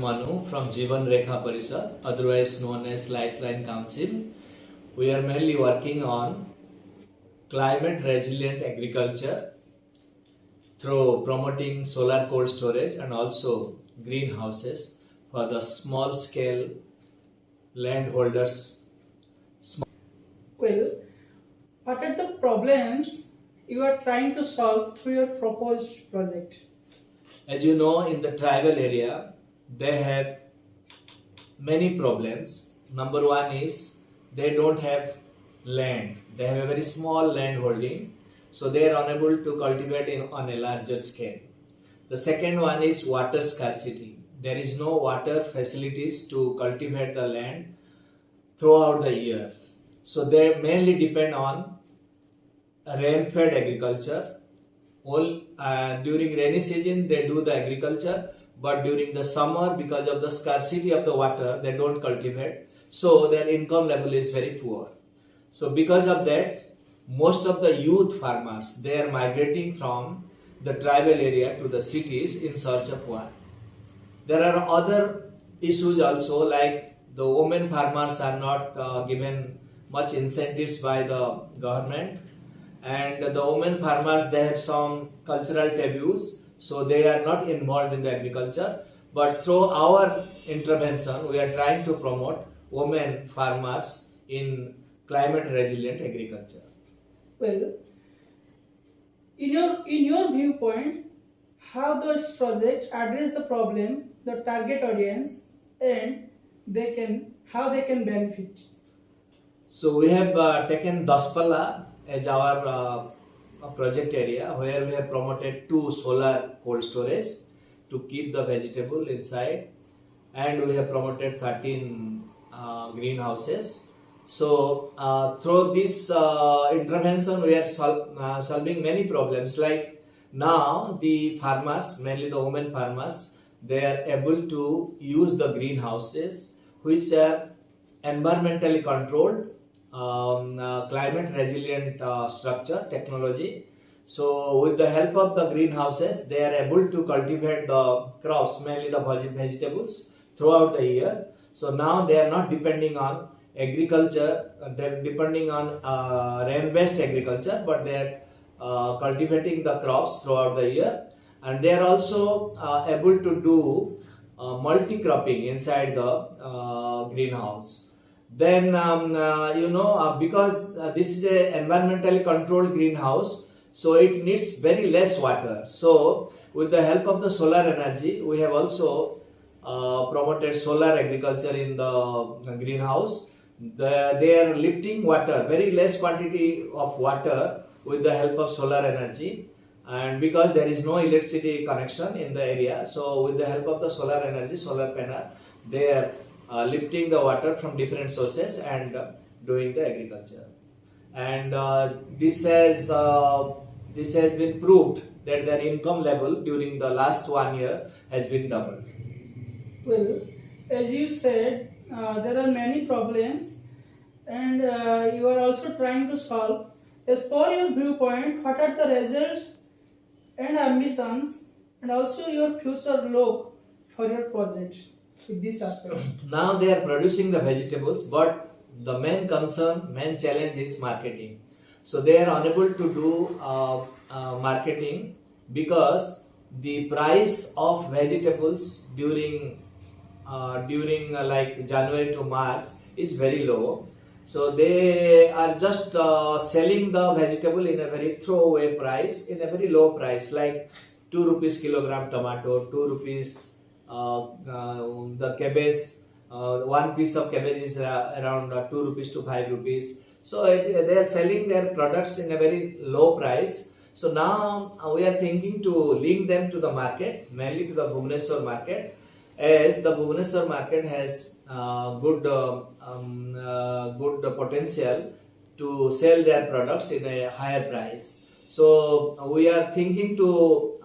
Manu from Jeevan Rekha Parishad, otherwise known as Lifeline Council. We are mainly working on climate resilient agriculture through promoting solar cold storage and also greenhouses for the small scale landholders. Well, what are the problems you are trying to solve through your proposed project? As you know, in the tribal area, they have many problems. Number one is they don't have land. They have a very small land holding, so they are unable to cultivate on a larger scale. The second one is water scarcity. There is no water facilities to cultivate the land throughout the year. So they mainly depend on rain-fed agriculture. During rainy season they do the agriculture, but during the summer, because of the scarcity of the water, they don't cultivate, so their income level is very poor. So because of that, most of the youth farmers, they are migrating from the tribal area to the cities in search of work. There are other issues also, like the women farmers are not given much incentives by the government, and the women farmers, they have some cultural taboos, so they are not involved in the agriculture. But through our intervention, we are trying to promote women farmers in climate resilient agriculture. Well, in your viewpoint, how does project address the problem, the target audience, and how they can benefit? So we have taken Daspala as our project area, where we have promoted 2 solar cold storage to keep the vegetable inside, and we have promoted 13 greenhouses. So through this intervention, we are solving many problems. Like now the farmers, mainly the women farmers, they are able to use the greenhouses which are environmentally controlled, climate resilient structure technology. So with the help of the greenhouses, they are able to cultivate the crops, mainly the vegetables, throughout the year. So now they are not depending on agriculture, depending on rain-based agriculture, but they are cultivating the crops throughout the year, and they are also able to do multi-cropping inside the greenhouse. Then because this is a environmentally controlled greenhouse, so it needs very less water. So with the help of the solar energy, we have also promoted solar agriculture in the greenhouse. They are lifting water, very less quantity of water, with the help of solar energy. And because there is no electricity connection in the area, so with the help of the solar energy, solar panel, they are lifting the water from different sources and doing the agriculture. And this has been proved that their income level during the last 1 year has been doubled. Well, as you said, there are many problems, and you are also trying to solve. As per your viewpoint, what are the results and ambitions, and also your future look for your project with this aspect? Now they are producing the vegetables, but the main concern, main challenge is marketing. So they are unable to do marketing because the price of vegetables during like January to March is very low. So they are just selling the vegetable in a very throwaway price, in a very low price, like 2 rupees kilogram tomato, 2 rupees the cabbage. 1 piece of cabbage is around 2 rupees to 5 rupees. So they are selling their products in a very low price. So now we are thinking to link them to the market, mainly to the Bhubaneswar market, as the Bhubaneswar market has good potential to sell their products in a higher price. So we are thinking to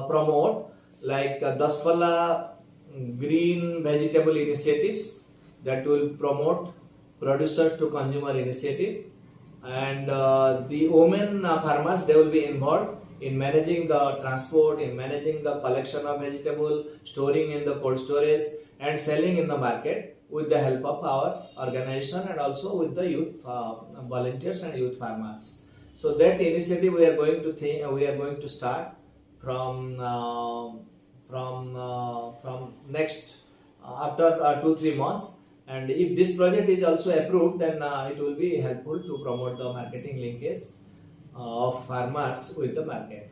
promote like Daspala green vegetable initiatives that will promote producers to consumer initiative, and the women farmers, they will be involved in managing the transport, in managing the collection of vegetable, storing in the cold storage, and selling in the market with the help of our organization and also with the youth volunteers and youth farmers. So that initiative we are going to start from next after 2-3 months, and if this project is also approved, then it will be helpful to promote the marketing linkage of farmers with the market.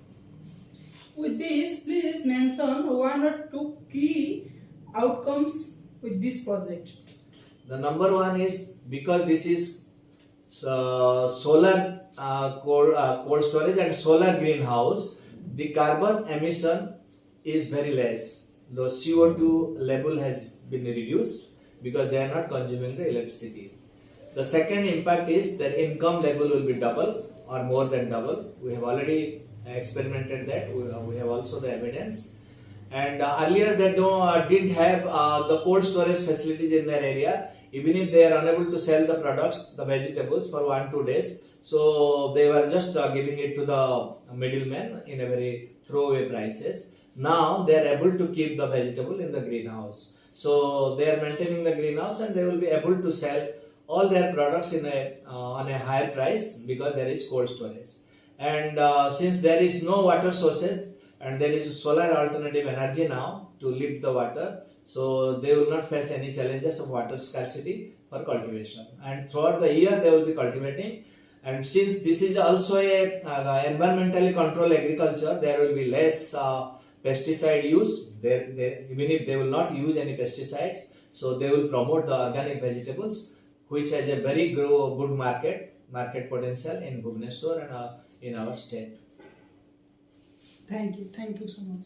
With this, please mention one or two key outcomes with this project. The number one is, because this is solar cold storage and solar greenhouse, the carbon emission is very less. The CO2 level has been reduced because they are not consuming the electricity. The second impact is that income level will be double or more than double. We have already experimented that. We have also the evidence. And earlier they didn't have the cold storage facilities in their area. Even if they are unable to sell the products, the vegetables, for 1-2 days, so they were just giving it to the middlemen in a very throwaway prices. Now they are able to keep the vegetable in the greenhouse. So they are maintaining the greenhouse and they will be able to sell all their products on a higher price because there is cold storage. And since there is no water sources and there is solar alternative energy now to lift the water, so they will not face any challenges of water scarcity for cultivation. And throughout the year they will be cultivating. And since this is also a environmentally controlled agriculture, there will be less pesticide use. Even if they will not use any pesticides, so they will promote the organic vegetables, which has a very good market potential in Bhubaneswar and in our state. Thank you so much.